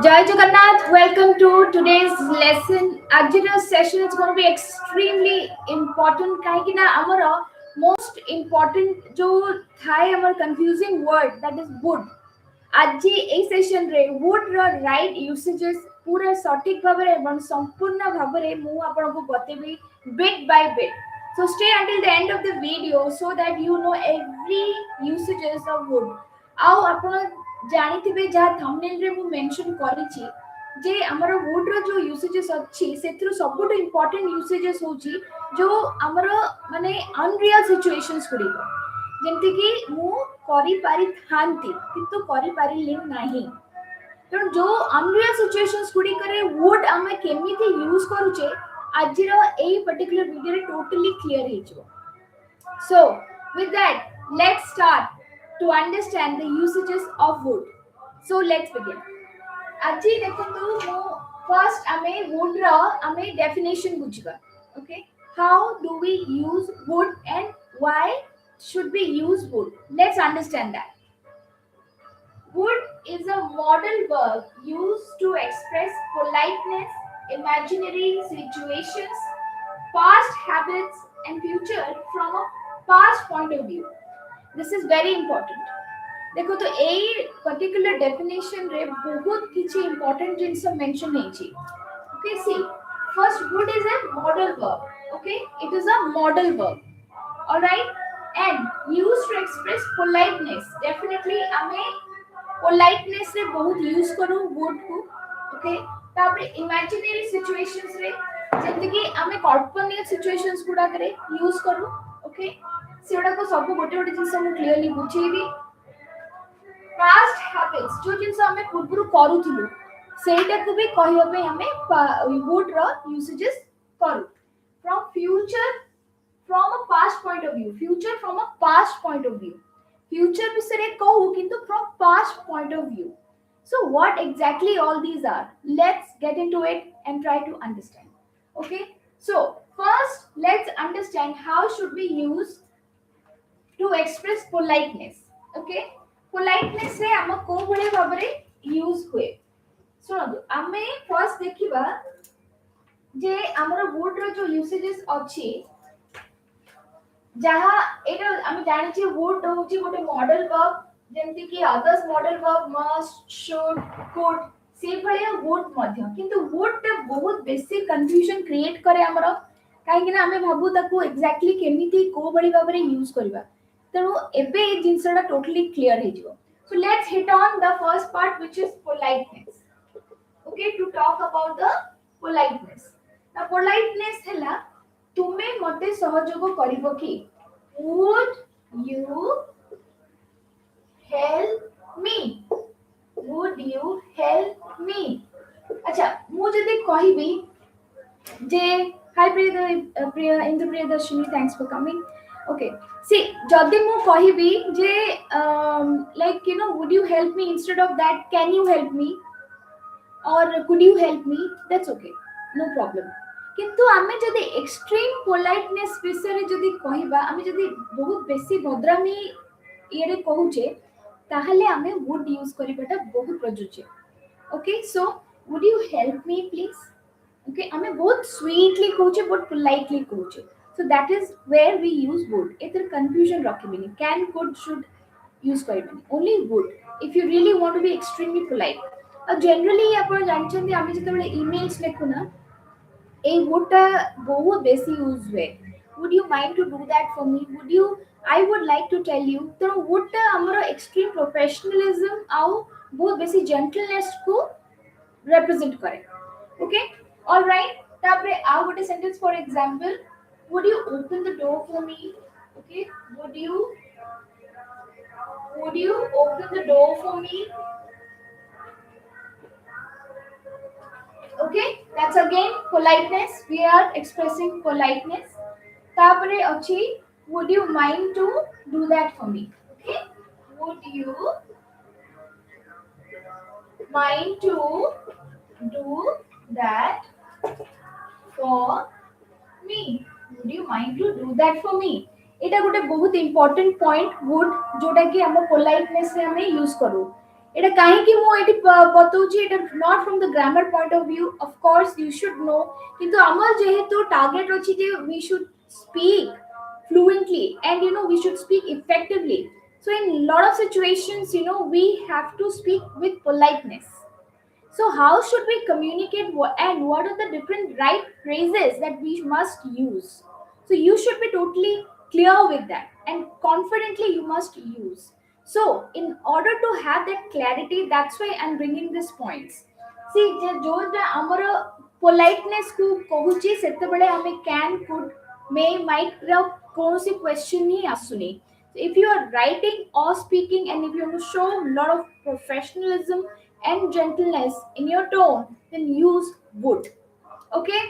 Jai Jagannath, welcome to today's lesson. Today's session is going to be extremely important. Kaiki na amara most important jo thai amar confusing word that is wood. আজি এই session রে wood ର right usages पूरा सटीक भाबरे एवं संपूर्ण भाबरे मु आपनको बतेबी bit by bit. So stay until the end of the video so that you know every usages of wood. आउ आपण जानिथिबे जा थंबनेल रे मु मेंशन करिछि जे हमर wood रो जो usages अछि सेथरो सबटो इंपोर्टेंट usages होछि जो हमर माने अनरियल सिचुएशंस गुडी जेमति कि मु करि पारि थांती किंतु करि पारिली नाही तेणु जो अनरियल सिचुएशंस गुडी करे वुड आमे केमिति यूज करूचे आजिर एई पर्टिकुलर वीडियो रे टोटली क्लियर हे जिवो so with that let's start to understand the usages of would so let's begin आजि देखंतु मु फर्स्ट आमे वुड रो आमे डेफिनेशन बुझिबा okay how do we use would and why should we use wood? Let's understand that. Wood is a modal verb used to express politeness, imaginary situations, past habits, and future from a past point of view. This is very important. देखो तो a particular definition रे बहुत किछि important things mention हेछि okay see first wood is a modal verb okay it is a modal verb all right and used to express politeness definitely हमें politeness रे बहुत use करू wood को okay तापर imaginary situations रे जेंति कि हमें कल्पनीय situations गुडा करे यूज करू ओके सेडा को सब गोटे गोटे जिंस हम क्लियरली बुझेबी past habits जो जिंस हमें पूर्व करूथुलु सेटा को भी कहियो पे हमें wood रो usages करू from future from a past point of view future from a past point of view future bisare kahu kintu from past point of view so what exactly all these are let's get into it and try to understand okay so first let's understand how should we use to express politeness okay politeness re am ko bhale babare use हुए सुनंदु आमे first देखिबा जे हमर wood रो जो usages अछि जहाँ एटा हम जानि छी would होची गोटे मॉडल वर्ब जेमति कि others modal verb must should could से भलिया would मध्य किंतु would टा बहुत बेसी कंफ्यूजन क्रिएट करे हमरो काहे कि ना हमें भाबु ताको एक्जेक्टली केमिति को बडी भाबरे यूज करबा तनो एबे ए जिंसडा टोटली क्लियर हे जिवो so let's hit on the first part which is politeness okay to talk about the politeness ना पोलाइटनेस हला तुमे मते सहयोग करिवो कि would you help me would you help me अच्छा मु जदी कहिबी जे हाय प्रिय Indu Priyadarshini thanks for coming okay see जदी मु कहिबी जे like you know would you help me instead of that can you help me or could you help me that's okay no problem किंतु आमे जदी एक्सट्रीम पोलाइटनेस विषय रे जदी कहिबा आमे जदी बहुत बेसी भद्रामी ये रे कहूचे ताहले आमे वुड यूज करिबाटा बहुत प्रयोज्य okay so would you help me please okay आमे बहुत स्वीटली कहूचे बट पोलाइटली कहूचे so that is where we use would एतर कंफ्यूजन रखिबिनी कैन कुड शुड यूज करिबिनी only would if you really want to be extremely polite generally आपण जानछन्ती आमे जतबेले ईमेल्स लेखुना a would बहुत बेसी यूज हुए would you mind to do that for me would you I would like to tell you तो would हमरो एक्सट्रीम प्रोफेशनलिज्म आउ बहुत बेसी जेंटलनेस को रिप्रेजेंट करे ओके ऑलराइट तापरे आउ गोटे sentence for example would you open the door for me okay would you open the door for me okay that's again politeness we are expressing politeness tapare achi would you mind to do that for me okay would you mind to do that for me would you mind to do that for me एटा गोटे बहुत important point would जोटा कि हम politeness रे हमें use करू এটা কাহিকি মু এটি বতাউছি এটা not from the grammar point of view of course you should know কিন্তু আমার যেহেতু টার্গেট ଅଛି যে we should speak fluently and we should speak effectively. So in lot of situations we have to speak with politeness. So how should we communicate and what are the different right phrases that we must use? So you should be totally clear with that and confidently you must use. So in order to have that clarity, that's why I'm bringing these points. See जोटा हमर politeness को कहूची सेते बेले हमें can could may might ର कौनसी question he आसुनी. So if you are writing or speaking and if you want to show a lot of professionalism and gentleness in your tone, then use would. Okay?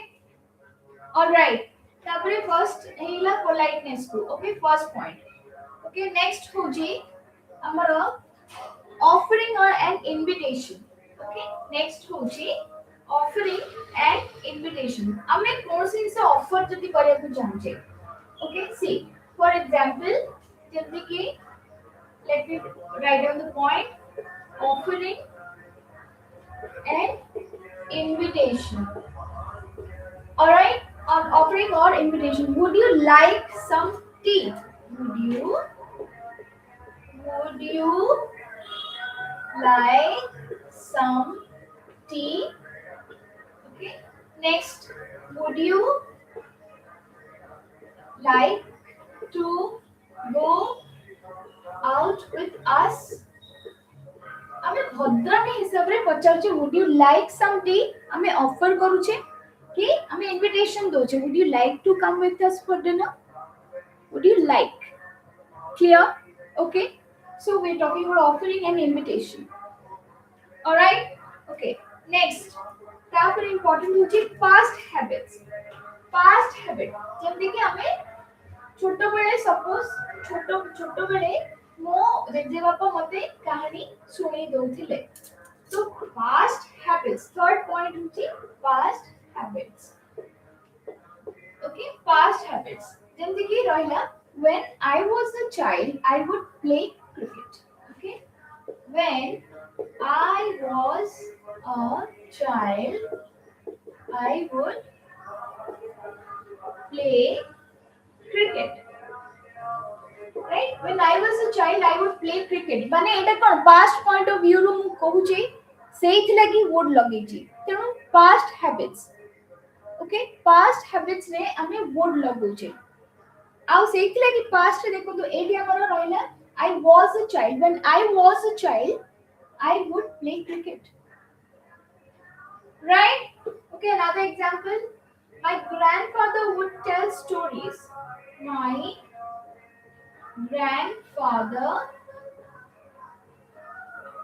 Alright. तापरे first हेला politeness को. Okay, first point. Okay, next होजी हमारा offering or an invitation. Okay, next होजी offering and invitation. हमें कौन सी से offer जल्दी करें तो जानचे. Okay, see. For example, जल्दी की let me write down the point. Offering and invitation. Alright, on offering or invitation. Would you like some tea? Would you like some tea? Okay. Next, would you like to go out with us? हमें भद्रामी हिसाब रे पचारचे would you like some tea? हमें offer करूचे कि हमें invitation दोचे would you like to come with us for dinner? Would you like? Clear? Okay. So we're talking about offering and invitation. All right? Okay. Next. तापर important होची past habits. Past habit. जब देखिए हमें छोटो बेले suppose छोटो बेले मो जेजे बापा मते कहानी सुनी दउथिले. So past habits. Third point होची past habits. Okay, past habits. जब देखिए रहिला when I was a child I would play cricket. Okay, when I was a child I would play cricket. Right, when I was a child I would play cricket. माने एटा कोन past point of view रू मु कहूची सेइथि लागि would लगेची तेनु past habits. Okay, past habits रे हमें would लगुचे आउ सेइथि लागि past रे देखो तो एटी हमर रहला I was a child. When I was a child I would play cricket. Right? Okay, another example. My grandfather would tell stories. My grandfather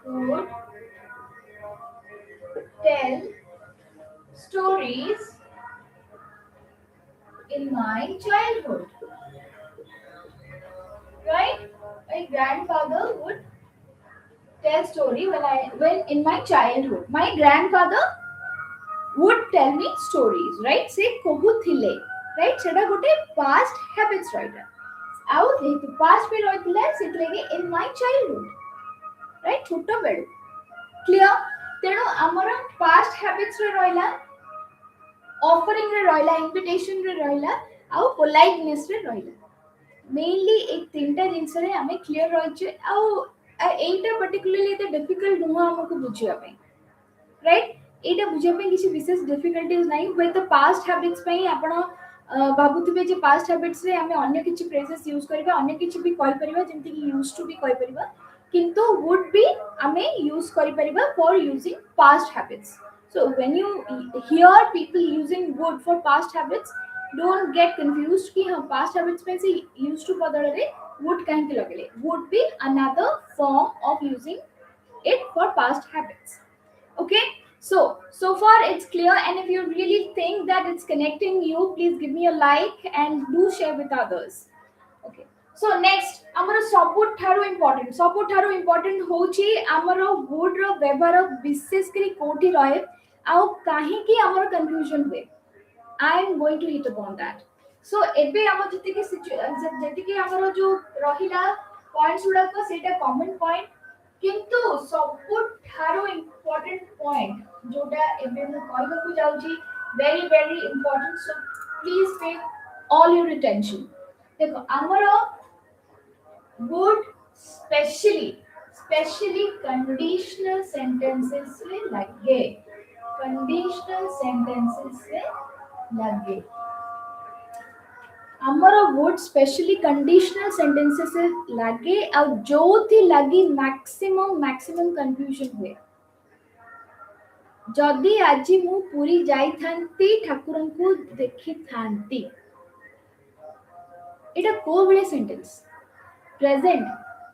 would tell stories in my childhood. Right? My grandfather would tell story when in my childhood. My grandfather would tell me stories. Right? Say kohuthile. Right? सेटा गोटे past habits right. आउ जेतु past पे रहितले सेतलेगे in my childhood. Right? छोटो value. Clear? तेणु हमर past habits रे रहिला offering रे रहिला invitation रे रहिला आउ politeness रे रहिला. Mainly एक तीनटा जिंस रे हमें clear रहचे आउ एटा particularly the difficult नुह हमको बुझिया पे. Right? एटा बुझिया पे किसी विशेष difficulties नहीं with the past habits पे आपण भाबुथिबे जे past habits रे हमें अन्य किछि phrases यूज करबा अन्य किछि भी कहि परिबा जेंति कि used to भी कहि परिबा किंतु would be हमें यूज करि परिबा for using past habits. So when you hear people using would for past habits, don't get confused कि हम past habits में से used to बदल रे would कहीं के लगले. Would be another form of using it for past habits. Okay, so far it's clear, and if you really think that it's connecting you, please give me a like and do share with others. Okay, so next amara सबुठ थारो important होची amara would रो व्यवहार विशेष करी कोठी रहे आउ काहे की amara confusion हुए. I am going to hit upon that. So एबे हम जति के amara जो रहिला points गुडा को सेटा common point किंतु सबुठारो इम्पोर्टेंट पॉइंट जोटा एबे मु कहबा जाउची very very important, so please pay all your attention. देखो हमरो would स्पेशली कंडीशनल सेंटेंसेस रे लगे, कंडीशनल सेंटेंसेस रे लगे हमरो would स्पेशली कंडीशनल सेंटेंसेस रे लगे आ जोथि लगी मैक्सिमम कंफ्यूजन हुए। जदि आज मु पूरी जाई थांती ठाकुरन को देखि थांती, एटा को बळे सेंटेंस, प्रेजेंट,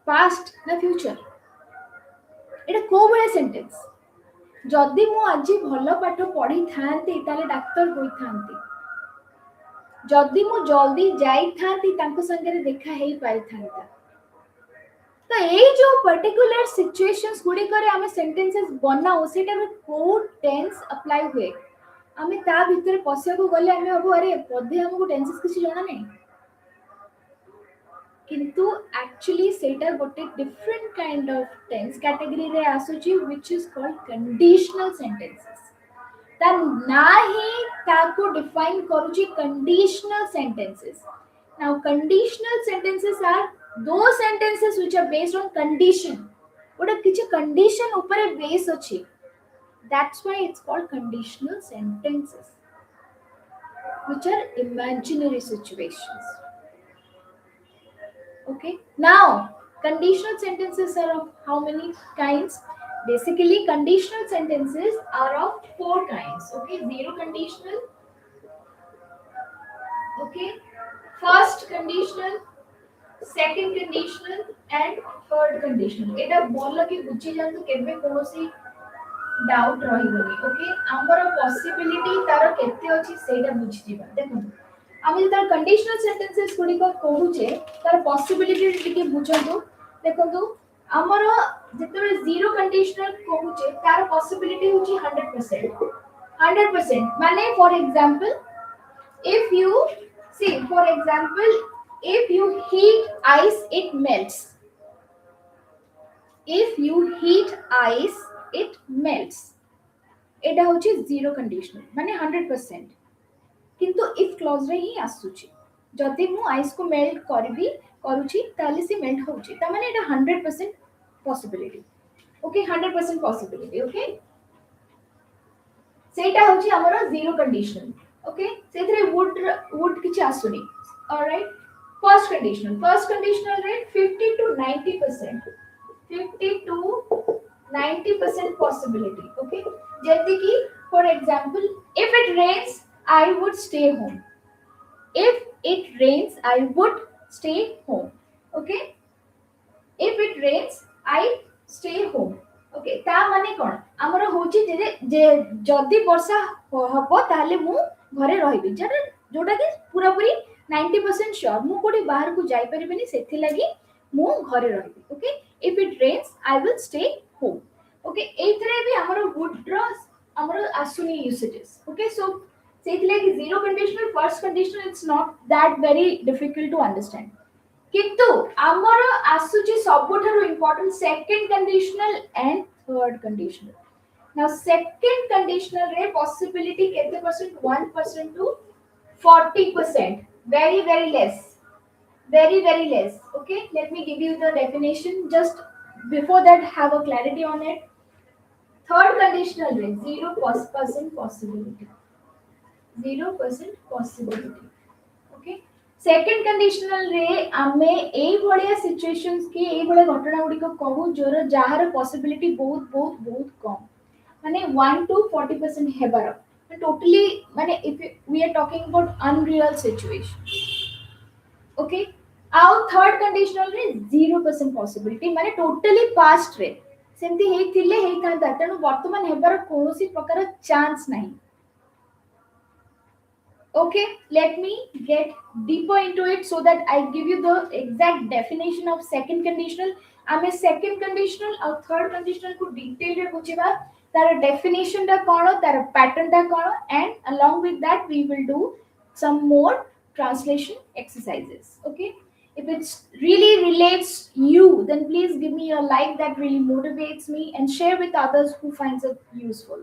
पास्ट ना फ्यूचर, एटा को बळे सेंटेंस। जदि मु आज भल पाठ पढ़ी थांती ताले डाक्टर होई थांती, जदि मु जल्दी जाई थांती तांको संगे देखा हेई पाई थांता। तो ये जो पर्टिकुलर सिचुएशंस गुडी करे हमें सेंटेंसेस बनाओ सेटा में को टेंस अप्लाई हुए, हमें ता भीतर पसिया को गले हमें अब अरे पदे हमको टेंसेस किसी जाना नहीं, किंतु एक्चुअली सेटा गोटे different kind of tense category रे आसुची which is called conditional sentences. ता ना ही ताको डिफाइन करूची conditional sentences. Now conditional sentences are those sentences which are based on condition, ओटा किछि कंडीशन ऊपर बेस अछि, that's why it's called conditional sentences which are imaginary situations। Okay, now conditional sentences are of how many kinds? Basically conditional sentences are of 4 kinds। Okay, zero conditional, okay, first conditional, second conditional and third conditional. एटा बोल कि बुझी जानतु केबे कोनोसी doubt रहिबनी। Okay, हमर possibility तार केते अछि सेटा बुझी दिबा। देखो हम तार कंडीशनल सेंटेंसेस गुडी को कहूचे तार पॉसिबिलिटी टिके बुझंतु। देखंतु हमर जेतबे जीरो कंडीशनल कहूचे तार पॉसिबिलिटी होची 100%। 100% माने for example if you see, for example, if you heat ice it melts, if you heat ice it melts, एटा होची जीरो कंडीशनल माने 100%। किंतु इफ क्लॉज रे ही आसुची, जदि मु आइस को मेल्ट करबी करूची ताले से मेल्ट होची, त माने एटा 100% पॉसिबिलिटी। Okay, 100% possibility. ओके, सेटा होची हमरो जीरो कंडीशनल। ओके, सेथरे वुड किछि आसुनी। Alright, first conditional rate 50 to 90%, 50 to 90% possibility। Okay, जैसे कि for example if it rains I would stay home, if it rains I would stay home। Okay, if it rains I stay home। Okay, ता माने कोन हमर होची जे जदी वर्षा हबो ताले मु घरे रहिबी, जोटा कि पूरा पूरी 90% श्योर मु कोडी बाहर को जाई परिबेनी, सेथि लागि मु घरे रहिबी। Okay, if it rains I will stay home. Okay, एथरे भी हमर वुड रो हमर आसुनी यूसेजेस। ओके, सो सेथि लागि zero conditional, first conditional it's not that very difficult to understand. किंतु हमर आसुची सबुठारो important second conditional and third conditional. Now second conditional रे पॉसिबिलिटी केते percent? 1% to 40%, very very less, very very less। Okay, let me give you the definition, just before that have a clarity on it। third conditional रे 0% possibility, 0% possibility। Okay, second conditional रे आमे एई भलिया situations के एई भलिया घटना गुडी को कहू जोर जहार possibility बहुत बहुत बहुत कम, माने 1 to 40% हेबार। Totally माने if we are talking about unreal situation। Okay, आउ थर्ड कंडीशनल रे 0% पॉसिबिलिटी माने टोटली पास्ट रे सेमती हे थिले हे थांता, तेनु वर्तमान हेबार कोनोसी प्रकार चांस नाही। Okay, let me get deeper into it so that I give you the exact definition of second conditional। आमे second conditional और third conditional को डिटेल रे बुझिबा, तार definition टा कोन, तार pattern टा कोन, and along with that we will do some more translation exercises। Okay, If it really relates you, then please give me a like. That really motivates me, and share with others who finds it useful.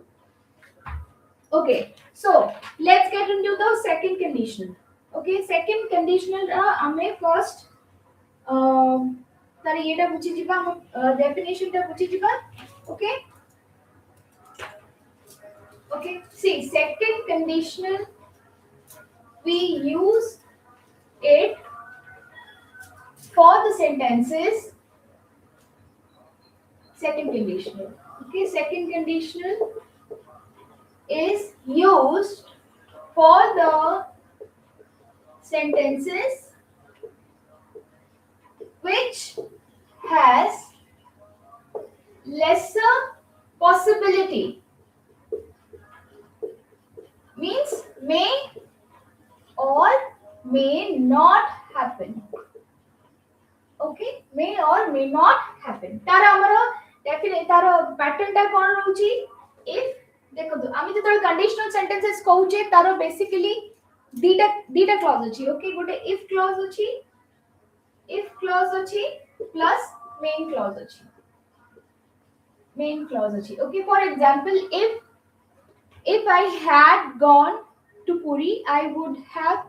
Okay, so let's get into the second conditional. Okay, second conditional ame first तार येटा बुझी जिबा हम definition टा बुझी जिबा. Okay, okay, see, second conditional, we use it for the sentences. Second conditional, okay, second conditional is used for the sentences which has lesser possibility, means may or may not happen. Okay, may or may not happen. तार हमरो definite तार pattern टा कोन रहउची. If देखो तो आमी जतल conditional sentences कहउचे तार basically दीटा clause अछि. Okay, गोटे if क्लॉज अछि, if क्लॉज अछि प्लस main क्लॉज अछि. Main clause अछि. Okay, for example, if I had gone to Puri, I would have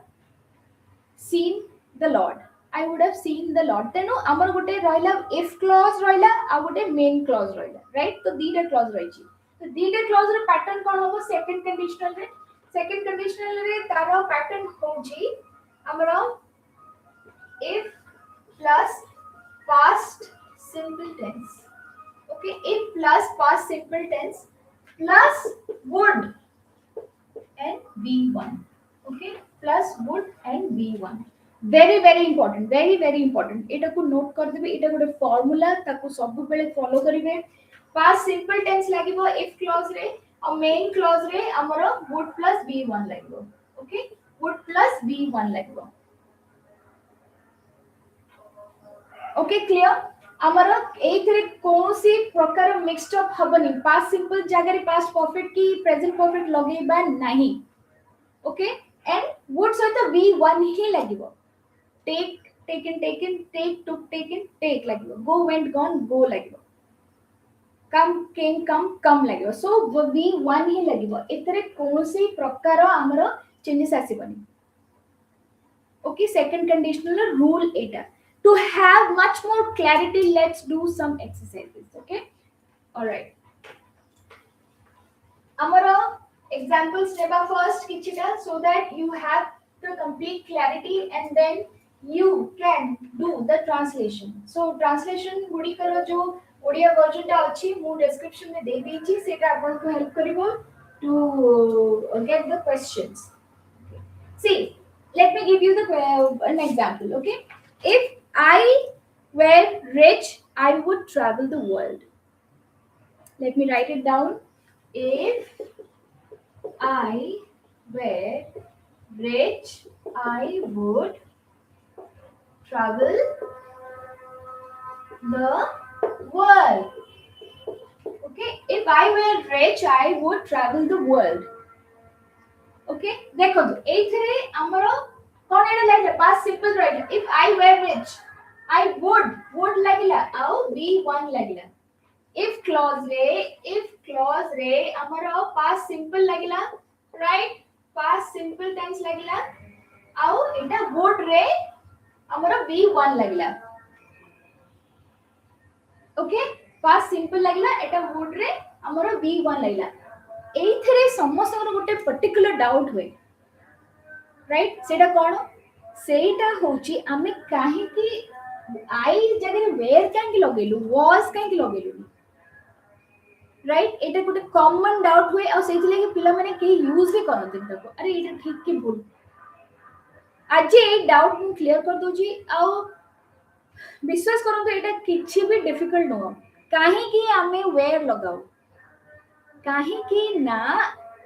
seen the Lord. I would have seen the Lord. Tenu amar gote rahila if clause rahila a gote main clause rahila, right? So dita clause rahichi. So dita clause re pattern kon hobo second conditional re. Second conditional re taro pattern hoji amara if plus past simple tense. Okay, if plus past simple tense plus would and V1. Okay, plus would and V1. Very very important, very very important. एटा को note कर देबे. एटा गोटे formula, ताको सब बेले follow करिवे. past simple tense लागिबो if clause रे और main clause रे हमरो would plus V1 लागिबो. Okay, would plus V1 लागिबो. Okay, clear? ଆମର ଏଇଥିରେ କୌଣସି ପ୍ରକାର ମିକ୍ସଡ ଅପ୍ ହବନି. past simple ଜାଗାରେ past perfect କି present perfect ଲଗେଇବା ନାହିଁ. Okay, and would ସହିତ V1 ହିଁ ଲାଗିବ. take, taken, taken, take, took, taken, take ଲାଗିବ. go, went, gone, go ଲାଗିବ. come, came, come ଲାଗିବ. so V1 ହିଁ ଲାଗିବ. ଏଥିରେ କୌଣସି ପ୍ରକାର ଆମର ଚେଞ୍ଜେस ଆସିବନି. Okay, second conditional rule eta. To have much more clarity, let's do some exercises. Okay, all right. Amara examples neba first kichita, so that you have the complete clarity and then you can do the translation. So translation gudi karo jo Odia version ta achi mu description mein de dechi, seta apan ko help karibo to get the questions. See, let me give you an example. Okay, if I were rich, I would travel the world. Let me write it down. If I were rich, I would travel the world. Okay, if I were rich, I would travel the world. Okay, देखो तो एथरे हमरो कोन एटा लागला past simple right. if I were rich, I would लागला आउ V1 लागला. if clause रे हमरो past simple लागला, राइट. पास्ट सिंपल टेंस लागला आउ एटा would रे हमरो V1 लागला. ओके, पास्ट सिंपल लागला, एटा would रे हमरो V1 लागला. एथरे समस्त गोटे पर्टिकुलर डाउट हुए, राइट. सेटा कोन? सेटा होची आमे काहे कि आई जगह वेयर काहे लगेलु, वाज काहे लगेलु, राइट. एटा गोटे कॉमन डाउट हुए और सेति लागि पिला माने के यूज भी करन दिन तक. अरे एटा ठीक कि भूल. आज ए डाउट मु क्लियर कर दोजी आ विश्वास करन तो एटा किछि भी डिफिकल्ट नो. काहे कि आमे वेयर लगाउ, काहे कि ना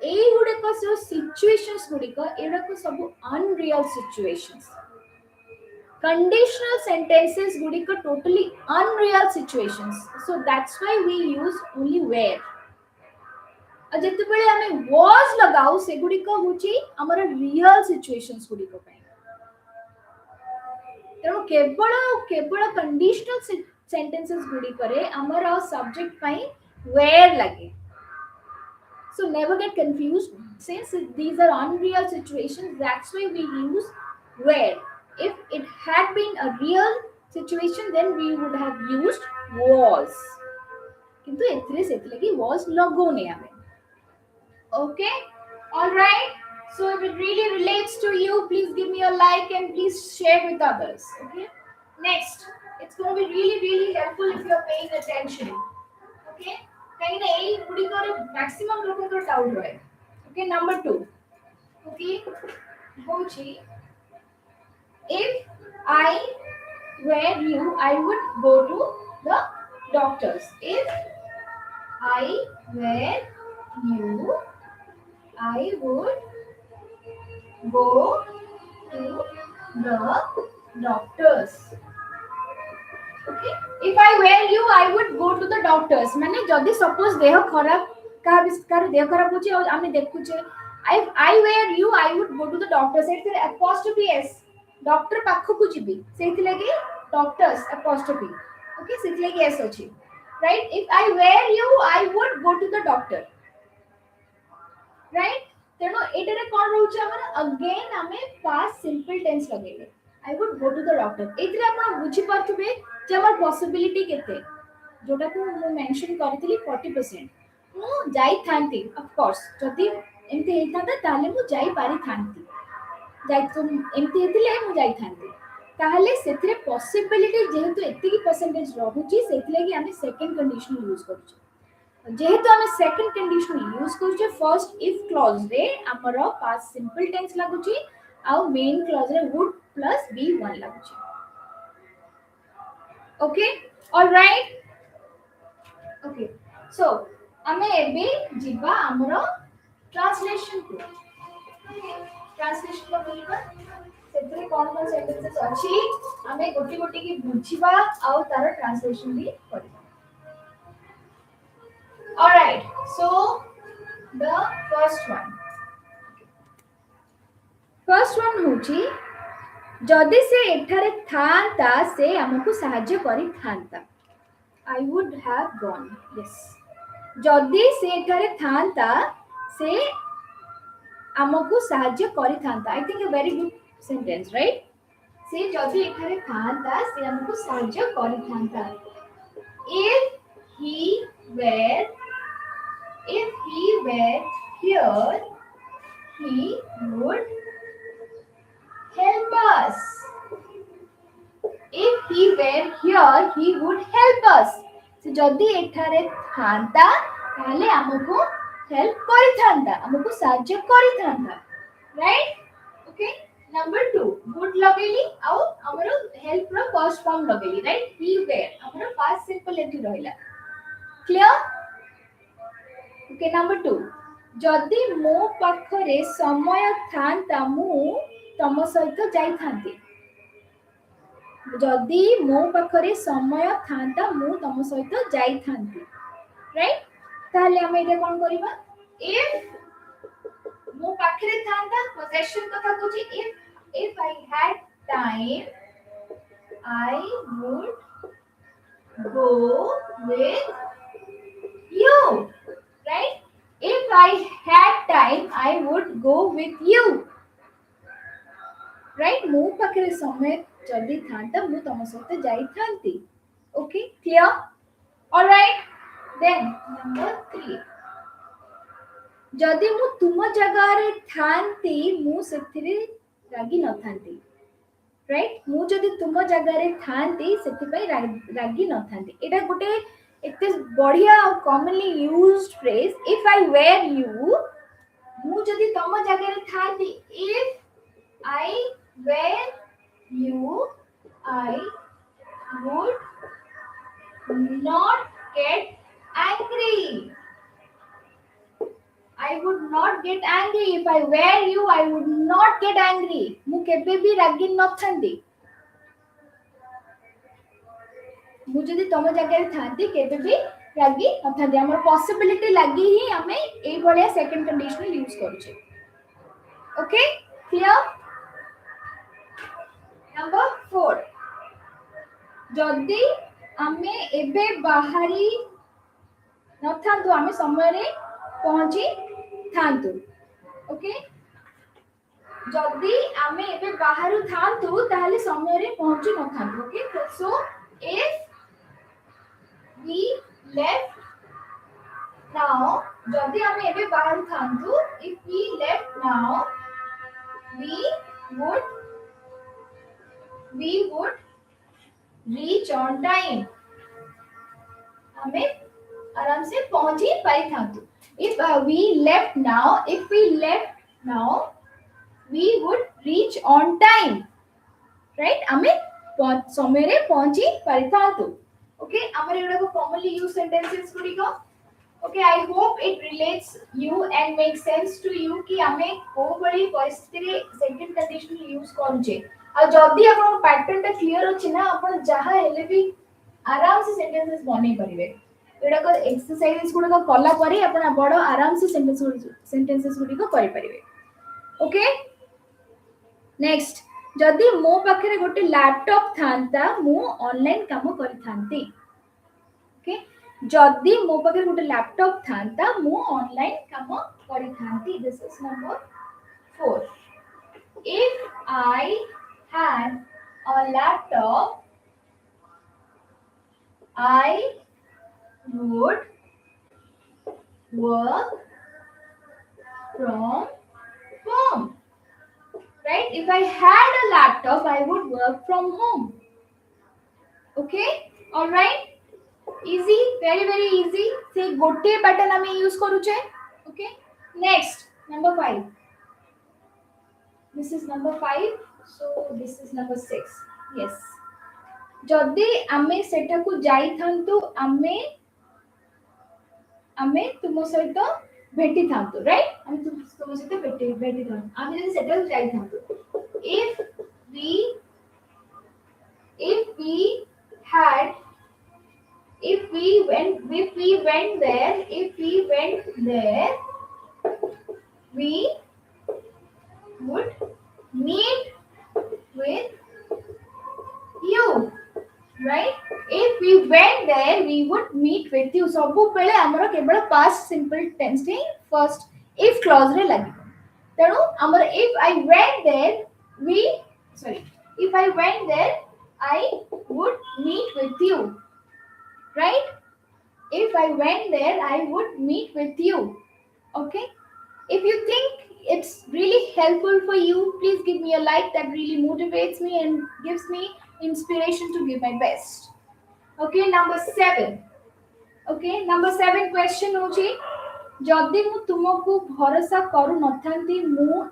एई गुडे को सो सिचुएशंस गुडी को एडा को सब अनरियल सिचुएशंस. conditional sentences गुडी को totally unreal situations. So that's why we use only where. आ जते बेले हमें was लगाउ से गुडी को होची हमर रियल सिचुएशंस गुडी को पय. तेणु केवल केवल कंडीशनल सेंटेंसेस गुडी करे हमर सब्जेक्ट पई वेयर लगे. So never get confused. Since these are unreal situations, that's why we use where. If it had been a real situation, then we would have used was. किंतु एथिरे सेथिले was लगोने आमे. Okay, all right. So if it really relates to you, please give me a like and please share with others. Okay. Next, it's going to be really helpful if you are paying attention. Okay. कहीं ना यही गुडी करे maximum लोगों को doubt रहे. Okay, number 2. Okay, होची if I were you, I would go to the doctors. If I were you, I would go to the doctors. Okay, if I were you, I would go to the doctors. माने जदि suppose देह खराब का देह खराब होची और आमे देखुचे if I were you, I would go to the doctors. एते apostrophe s डॉक्टर पाखो को जिबी सेति लागि doctors apostrophe. Okay, सेति लागि s अछि. Right, if I were you, I would go to the doctor. Right, तेनो एटारे कोन रहउछ हमर अगेन हमें past simple tense लगेले. I would go to the doctor. एथिरे आपण बुझी पाथबे जे हमर पॉसिबिलिटी केते जोटा को मु मेंशन करथिली 40%. मु जाई थांती ऑफ कोर्स जदि एमते हेताता ताले मु जाई पारी थांती. जाई तो एमते हेतिले मु जाई थांती. ताहले सेथिरे पॉसिबिलिटी जेहेतु एति की परसेंटेज रहउची सेथिले कि हमें सेकंड कंडीशनल यूज करूची. जेहेतु हमें सेकंड कंडीशनल यूज करूचे फर्स्ट इफ क्लॉज रे हमर पास्ट सिंपल टेंस लागुची आ मेन क्लॉज रे would plus be1 लागुची. Okay, all right. Okay, so हमें एबे जिबा हमरो ट्रांसलेशन को. ट्रांसलेशन को बोलबा सेतरे कोन सेंटेंसेस अछि हमें गोटी गोटी की बुझिबा आ तार ट्रांसलेशन भी करबा. All right, so the first one होची जदि से एठारे थांता से हमकु सहाय्य करी थांता. I would have gone. Yes. जदि से एठारे थांता से हमकु सहाय्य करी थांता. I think a very good sentence, right? से जदि एठारे थांता से हमकु सहाय्य करी थांता. If he were here, he would help us. If he were here, he would help us. So जदि एठारे थांता ताले हमको हेल्प करी थांता, हमको सहाय्य करी थांता. राइट? ओके, नंबर 2 would लगेली आउ हमरो हेल्प रो फर्स्ट फॉर्म लगेली. राइट, he were हमरो पास्ट सिंपल एंटी रहिला. क्लियर? ओके, नंबर 2 जदि मो पाखरे समय थांता मु तम सहित जाई थांती. जदि मो पाखरे समय थांता मु तम सहित जाई थांती. राइट, ताले हम एटा कोन करिबा इफ मो पाखरे थांता पोजेशन कथा कहूची if I had time I would go with you. Right, if I had time I would go with you. Right, मो पाखरे समय जल्दी थांता मु तम सहित जाई थांती. Okay, clear? Alright, then number 3 जदि मु तुम जगह रे थांती मु सेथिरे रागी न थांती. राइट, मु जदि तुम जगह रे थांती सेथि पई रागी न थांती. एटा गोटे इतने बढ़िया और commonly used phrase. If I were you मु जदि तुम जगह रे थांती. If I were you I would not get angry. I would not get angry. If I were you I would not get angry. मु केबे भी रागी न थांती. मु जदि तम जगह रे थांती केबे भी रागी न थांती. हमर पॉसिबिलिटी लागि ही हमें ए भलिया सेकंड कंडीशनल यूज करूचे. Okay, clear? Number 4 जदि आमे एबे बाहरी नथांतु आमे समय रे पहुंची थांतु ओके जदि आमे एबे बाहरु थांतु ताले समय रे पहुंची नथांतु okay so if we left now जदि आमे एबे बाहरु थांतु if we left now we would reach on time हमें आराम से पहुंची पाई थांतु if we left now we would reach on time right हमें समय रे पहुंची पाई थांतु ओके हमर एडा को कॉमनली यूज सेंटेंसेस गुडी को okay I hope it relates you and makes sense to you कि हमें को बड़ी परिस्थिति रे सेकंड कंडीशनल यूज करूचे आ जदी आपन पैटर्न टा क्लियर अछि ना आपन जहा हेले भी आराम से सेंटेंसेस बनै परिबे एडा को एक्सरसाइजेस गुड को कला परी आपन बड़ आराम से सेंटेंसेस गुडी को करि परिबे ओके नेक्स्ट जदी मो पाखरे गोटे लैपटॉप थांता मु ऑनलाइन काम करि थांती ओके जदि मो पाखे गोटे लैपटॉप थांता मु ऑनलाइन काम करि थांती this is number 4 if I had a laptop I would work from home right if I had a laptop I would work from home okay all right easy very easy से गोटे pattern हमें use करूचे okay next number 5 this is number 5 so this is number 6 yes जदि आमे सेटा को जाई थांतु आमे तुम सहित भेटी थांतु राइट हम तुम सहित भेटी थांतु आमे जदि सेटा को जाई थांतु if we went there we would meet with you right if we went there we would meet with you सब बेले हमर केवल past simple tense रे first if clause रे लागि तेनु हमर if I went there if I went there I would meet with you right if I went there I would meet with you okay if you think it's really helpful for you please give me a like that really motivates me and gives me inspiration to give my best okay number 7 question होची जदि मु तुमको भरोसा करू नथांती मु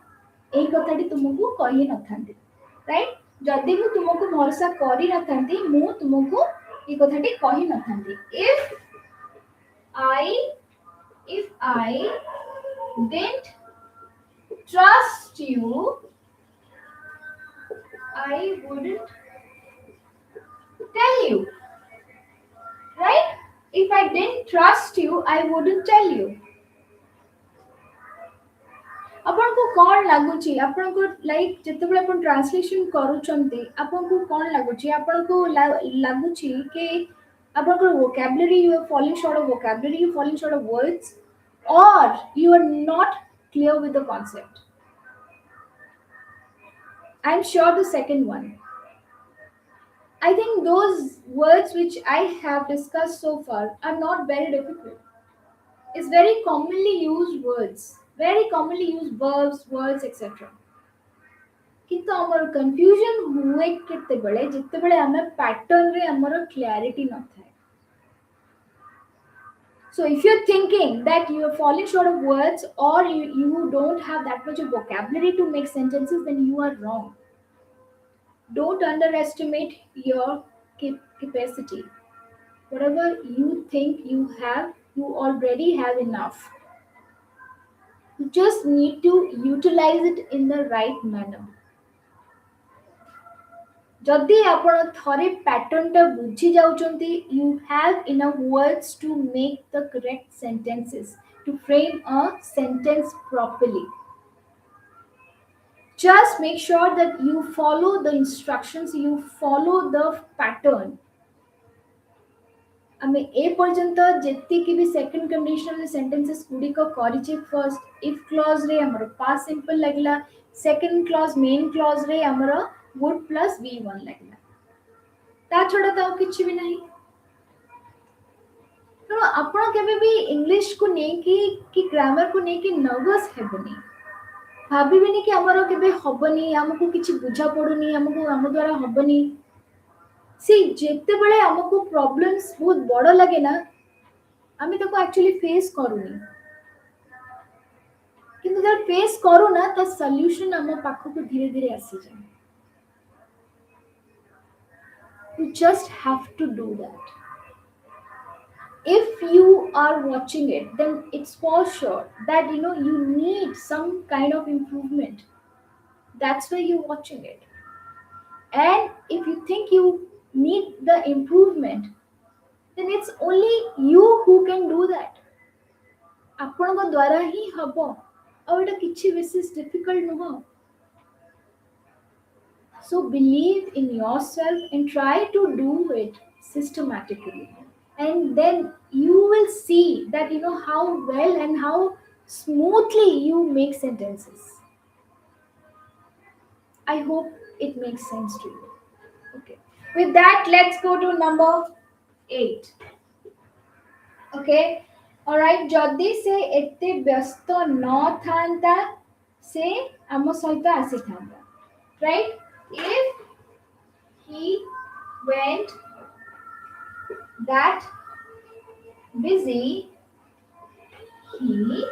एई कथाटी तुमको कहि नथांती right जदि मु तुमको भरोसा करी नथांती मु तुमको ये कथाटी कहि नथांती if I didn't trust you I wouldn't tell you right if I didn't trust you I wouldn't tell you अपन को कौन लागुची अपन को लाइक जते बेले अपन ट्रांसलेशन करूचंती अपन को कौन लागुची अपन को लागुची कि अपन को vocabulary you are falling short of vocabulary you are falling short of words or you are not clear with the concept I am sure the second one I think those words which I have discussed so far are not very difficult it's very commonly used words very commonly used verbs words etc किंतु हमर confusion हुए केते बेले जते बेले हमें pattern रे हमर क्लैरिटी न थाए so if you're thinking that you are falling short of words or you don't have that much of vocabulary to make sentences then you are wrong don't underestimate your capacity whatever you think you have you already have enough you just need to utilize it in the right manner जदि आपण थरे pattern टा बुझी जाउचंती you have enough words to make the correct sentences to frame a sentence properly just make sure that you follow the instructions you follow the pattern आमे ए पर्यंत जेति की भी सेकंड कंडीशनल सेंटेंसेस गुडी को करिचे फर्स्ट इफ क्लॉज रे हमर past simple लागला second clause main clause रे हमर would प्लस v1 लागला ता छोड़ा तो किछि भी नहीं तो आपण केबे भी इंग्लिश को नै कि ग्रामर को नै कि नर्वस हेबनी भाबिबेनी कि हमर केबे हबनी हमकु किछि बुझा पडुनी हमकु हम द्वारा हबनी सी जेते बेले हमकु प्रॉब्लम्स बहुत बड़ लगे ना आमी ताको एक्चुअली फेस करूनी किंतु जब फेस करू ना त सॉल्यूशन हम पाखो को धीरे धीरे आसी जाए you just have to do that if you are watching it then it's for sure that you need some kind of improvement that's why you're watching it and if you think you need the improvement then it's only you who can do that ଆପଣଙ୍କ ଦ୍ୱାରା ହିଁ ହବ ଆଉ ଏଟା କିଛି ବିଶେଷ difficult ନୁହଁ so believe in yourself and try to do it systematically and then you will see that how well and how smoothly you make sentences I hope it makes sense to you okay with that let's go to number 8 okay all right जदि से एते व्यस्त न थांता से आम सहित आसी थांता right if he went that busy he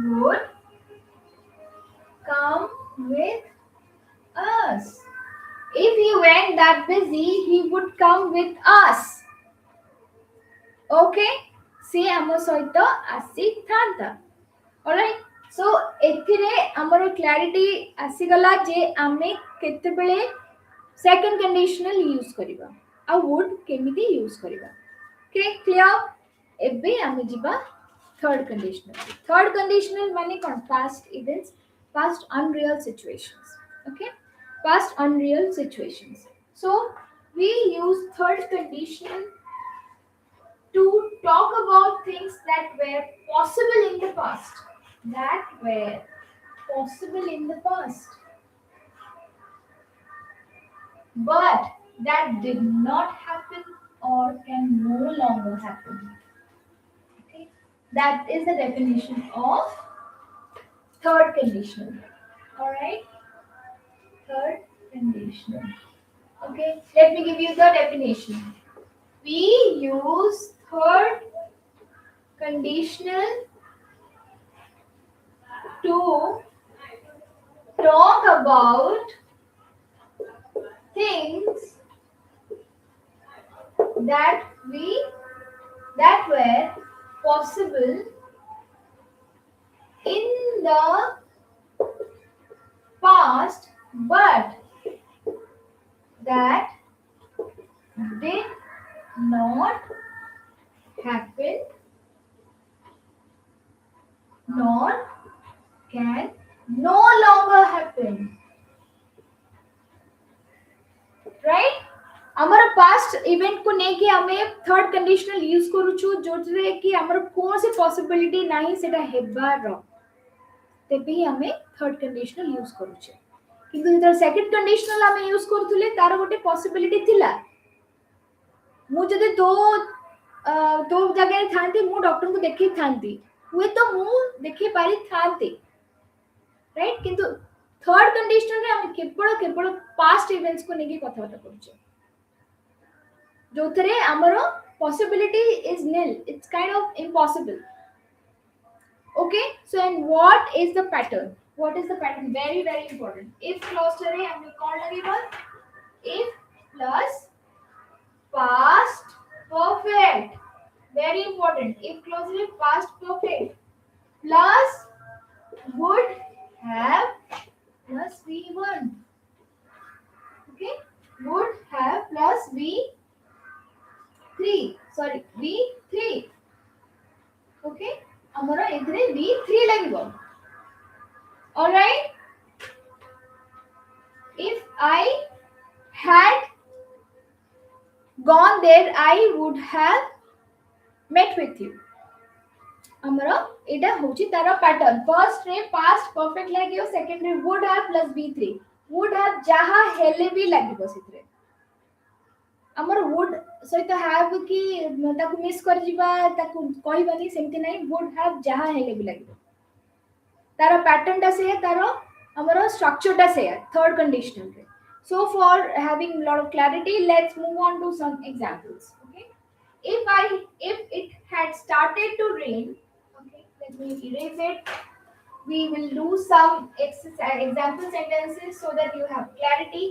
would come with us if he went that busy he would come with us okay से आम सहित आसी थांता alright so एथिरे हमर क्लैरिटी आसी गला जे आमे केते बेले सेकंड कंडीशनल यूज करिबा आ वुड केमिति यूज करिबा ओके क्लियर एबे आमे जिबा थर्ड कंडीशनल माने कोन past events past unreal situations okay past unreal situations so we use third conditional to talk about things that were possible in the past but that did not happen or can no longer happen okay that is the definition of third conditional all right third conditional okay let me give you the definition we use third conditional to talk about things that were possible in the past but that did not happen nor can no longer happen right हमर past event को नै कि हमें third conditional use करूछु जोटरे कि हमर कोन से possibility नाही सेटा हेबार तेबे ही हमें थर्ड कंडीशनल यूज करूछे किंतु जर सेकंड कंडीशनल हमें यूज करथुले तार गोटे पॉसिबिलिटी थिला मु जदि तो जगह थांती मु डॉक्टर को देखि थांती हुए तो मु देखि पारी थांती राइट किंतु थर्ड कंडीशनल रे हम केवल पास्ट इवेंट्स को नेकी कथा बात करछे जोथरे हमरो possibility is nil it's kind of impossible okay so and what is the pattern very very important if clause रे हम कौन लगेगा if plus past perfect very important if clause रे past perfect plus would have plus v1 okay would have plus v3 okay हमरा इधरे v3 लगिबो all right if I had gone there I would have met with you हमरो एटा होची तारो pattern first ray past perfect लागियो second रे would have plus b3 would have जहा हेले भी लागिबो सिथरे हमर would सहित have की ताकू मिस कर जिबा ताकू कहबानी सेमति नै would have जहा हेले भी लागिबो तारो पैटर्न टा से तारो हमरो स्ट्रक्चर टा से थर्ड कंडीशनल रे so for having a lot of clarity let's move on to some examples okay if it had started to rain okay let me erase it we will do some example sentences so that you have clarity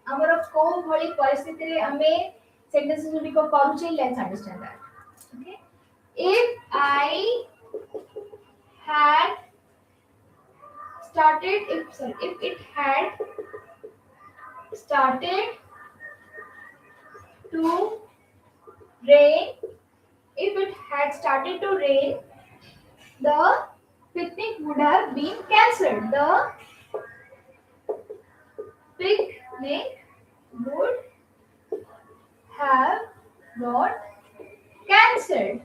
हमरो को भली परिस्थिति रे हमें sentences गुडी को करूचे let's understand that okay if I had started if it had started to rain if it had started to rain the picnic would have been cancelled the picnic would have got cancelled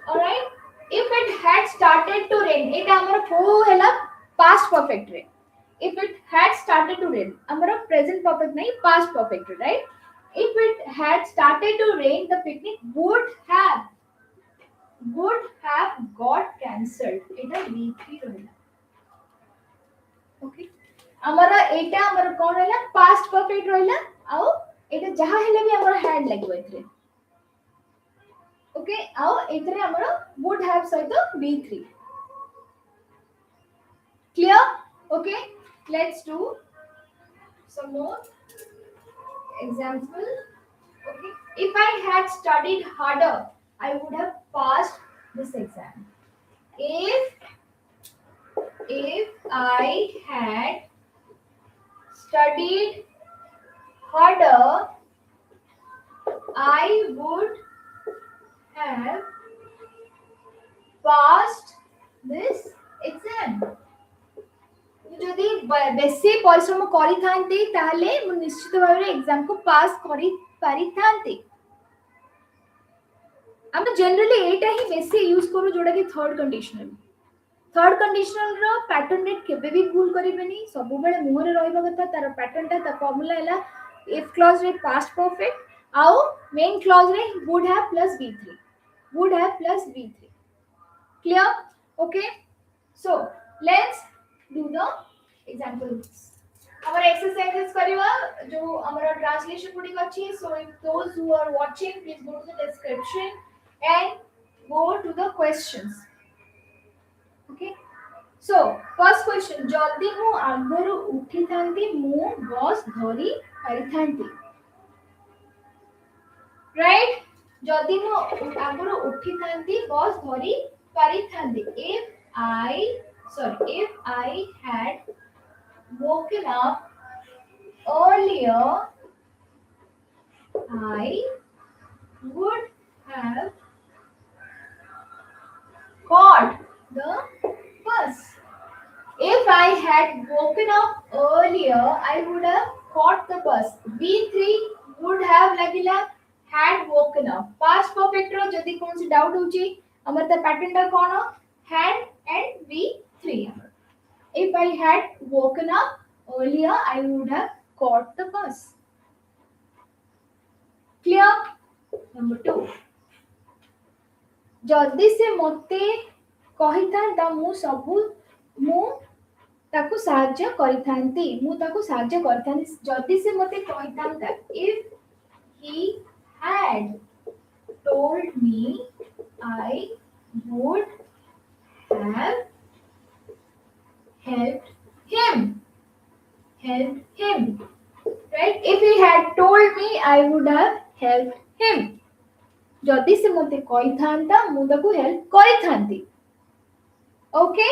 all right if it had started to rain eta amar ko hela past perfect रे if it had started to rain amara present perfect nahi past perfect right if it had started to rain the picnic would have got cancelled eta b3 रहला okay amara eta amara कोन रहला past perfect रहला आउ eta जहा हेले भी amara had लागबो एथरे okay आउ एथरे amara would have सहित b3 clear okay let's do some more example okay if I had studied harder I would have passed this exam if I had studied harder I would have passed this exam যদি বেশি পরিশ্রম করি থানতে তাহলে মু নিশ্চিত ভাবে exam को पास करी पारी থানতে हम जनरली एटा ही बेसी यूज करू जोडा कि थर्ड कंडीशनल रो पैटर्न रे केबे भी भूल करिबेनी सब बेले मुह रे रहइबा कथा तार पैटर्न ता फार्मूला हैला इफ क्लॉज रे पास्ट परफेक्ट आउ मेन क्लॉज रे would have plus b3 clear okay so let's do the examples our exercises kariwa jo amara translation pudi achi so if those who are watching please go to the description and go to the questions okay so first question jodi mu agoru uthi thanti mu bus dhari pari thanti right jodi mu agoru uthi thanti bus dhari pari thanti if I had woken up earlier, I would have caught the bus. If I had woken up earlier, I would have caught the bus. B3 would have lagila had woken up. Past perfect ro jodi kon si doubt hochi amar ta pattern ta kono had and B3. If I had woken up earlier, I would have caught the bus. Clear? Number 2. जल्दी से मते कहिथा मु सबु मु ताकू साहाय्य करिथांती मु ताकू साहाय्य करिथांती जल्दी से मते कहिथा if he had told me I would have helped him right if he had told me I would have helped him जदि से मते कहि थांता मु ताकू हेल्प करि थांती ओके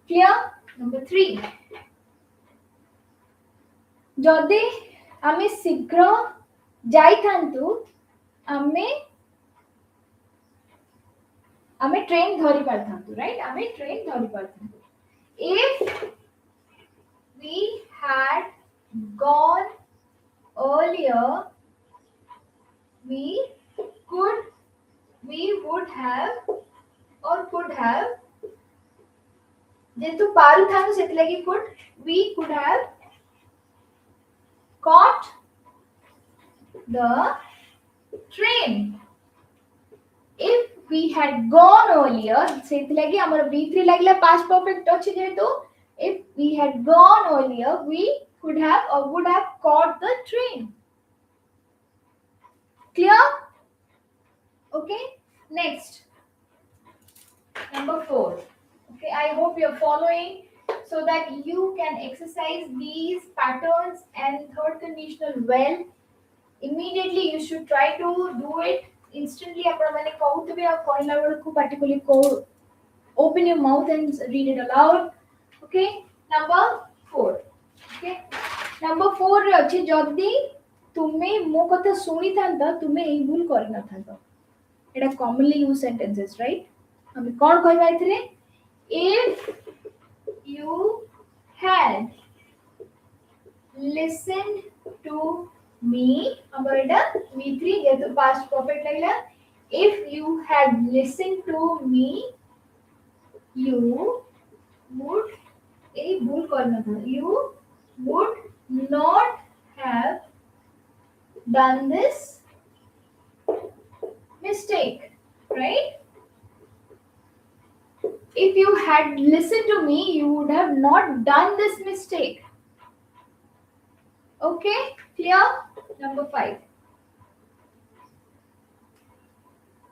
क्लियर नंबर 3 जदि आमे शीघ्र जाई थांतु आमे ट्रेन धरि पारथांतु राइट आमे ट्रेन धरि पारथांतु if we had gone earlier we could, we would have or could have, जेतु पारु थानु सेति लागि could, we could have caught the train. If we had gone earlier, सेति लागि हमर b3 लागला past perfect अछि जेतु if we had gone earlier we could have or would have caught the train. Clear? Okay, next, number 4. Okay, I hope you're following so that you can exercise these patterns and third conditional well. Immediately you should try to do it instantly. Apna mane कहउतबे आ कहला बेलकु particularly को open your mouth and read it aloud. Okay, number 4. Okay, number 4 रे अछि जदी तुमे मो कथा सुनी थांता तुमे एई भूल करि न थांता. एटा commonly used sentences, right? हम कोन कहबा इथरे, if you had listened to me, हमर एटा v3 जेतु past perfect लागला, if you had listened to me you would एई भूल करना था, you would not have done this mistake, right? If you had listened to me you would have not done this mistake. Okay, clear? Number 5.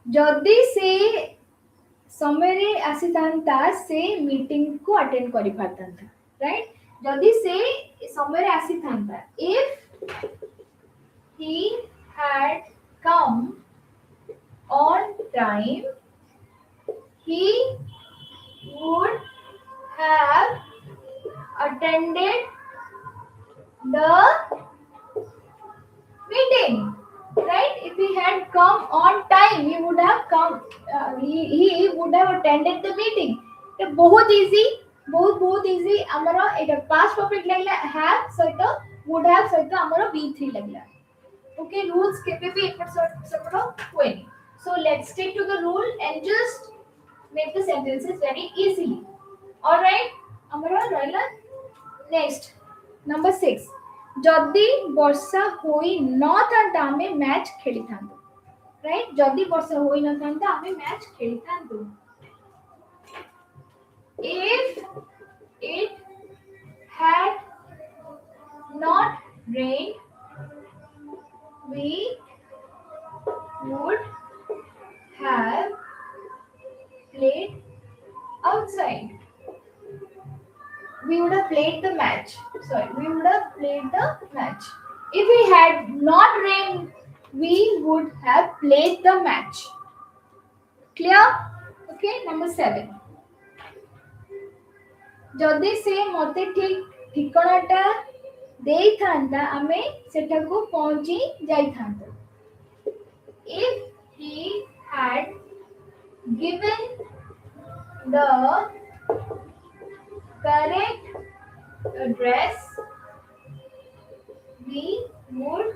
जदी से समय रे आसी थांता से meeting को अटेंड करि पारतांता, राइट? जदी से समय रे आसी थांता, if he had come on time he would have attended the meeting, right? If he had come on time he would have come he would have attended the meeting. तो बहुत easy, बहुत easy. हमारा एक past perfect लगला have सहित would have सहित हमारा b3 लगला. Okay, rules केबे भी एपट हुए. So let's stick to the rule and just make the sentences very easily. All right, हमारा रहला. Next, number 6. जदी वर्षा होई न थांता हमें मैच खेली थांतो, राइट? जदी वर्षा होई न थांता हमें मैच खेली थांतो. If it had not rained we would have played outside. We would have played the match. Sorry, we would have played the match. If it had not rained, we would have played the match. Clear? Okay, number 7. जदी से मते ठीक ठिकानाटा देई थांता आमे सेटा को पहुंची जाई थांता. If he had given the correct address we would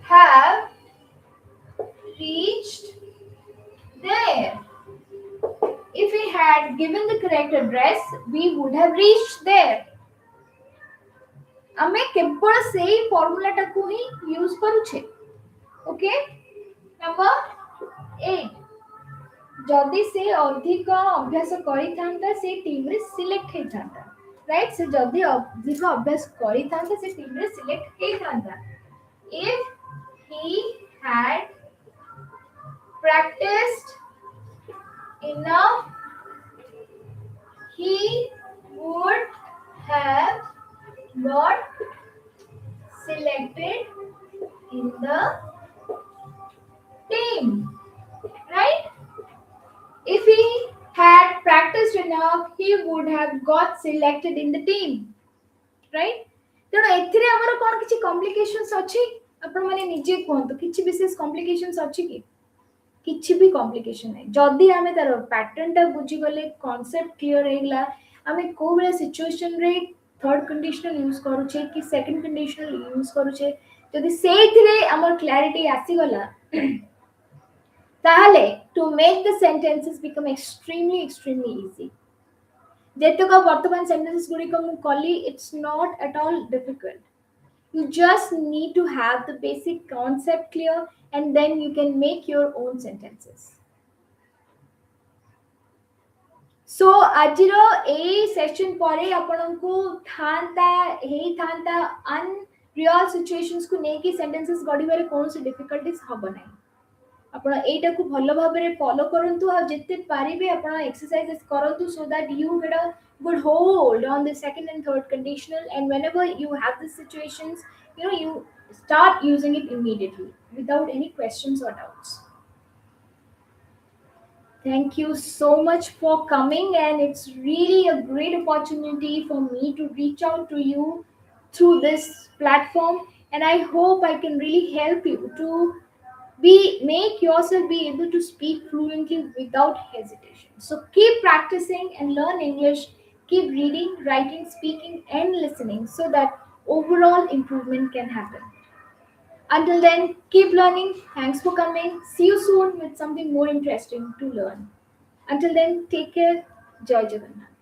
have reached there. If he had given the correct address we would have reached there. आमे केवल सेही फॉर्मूला टा को ही यूज करू छे. Okay, number 8. जदी से अधिक अभ्यास करि थांता से टीम रे सिलेक्ट हे थांता, राइट? से जदी अधिक अभ्यास करि थांता से टीम रे सिलेक्ट हे थांता. If he had practiced enough he would have got selected in the team, right? If he had practiced enough he would have got selected in the team, right? तेणु एथिरे हमर कोन किछि कॉम्प्लिकेशंस अछि अपन माने निजे कोंतो किछि विशेष कॉम्प्लिकेशंस अछि कि किछि भी कॉम्प्लिकेशन नै. जदी हमें तार पैटर्न टा बुझी गले कांसेप्ट क्लियर हेगला हमें को बेले सिचुएशन रे थर्ड कंडीशनल यूज करू छे कि सेकंड कंडीशनल यूज करू छे जदी सेथिरे हमर क्लैरिटी आसी गला ତାହେଲେ to make the sentences become extremely easy, ଯେତେକ ବର୍ତ୍ତମାନ sentences ଗୁଡ଼ିକ ମୁଁ କଲି, it's not at all difficult. You just need to have the basic concept clear and then you can make your own sentences. So ଆଜିର ଏଇ session ପରେ ଆପଣଙ୍କୁ ଥାନ୍ତା unreal situations କୁ ନେଇକି sentences ଗଢ଼ିବାରେ କୌଣସି difficulties ହବ ନାହିଁ। ଆପଣ ଏଇଟାକୁ ଭଲ ଭାବରେ ଫଲୋ କରନ୍ତୁ ଆଉ ଯେତେ ପାରିବେ ଆପଣ exercises କରନ୍ତୁ so that you get a good hold on the second and third conditional, and whenever you have these situations, you start using it immediately without any questions or doubts. Thank you so much for coming, and it's really a great opportunity for me to reach out to you through this platform, and I hope I can really help you to make yourself be able to speak fluently without hesitation. So keep practicing and learn English. Keep reading, writing, speaking, and listening so that overall improvement can happen. Until then, keep learning. Thanks for coming. See you soon with something more interesting to learn. Until then, take care. Jai Jagannath.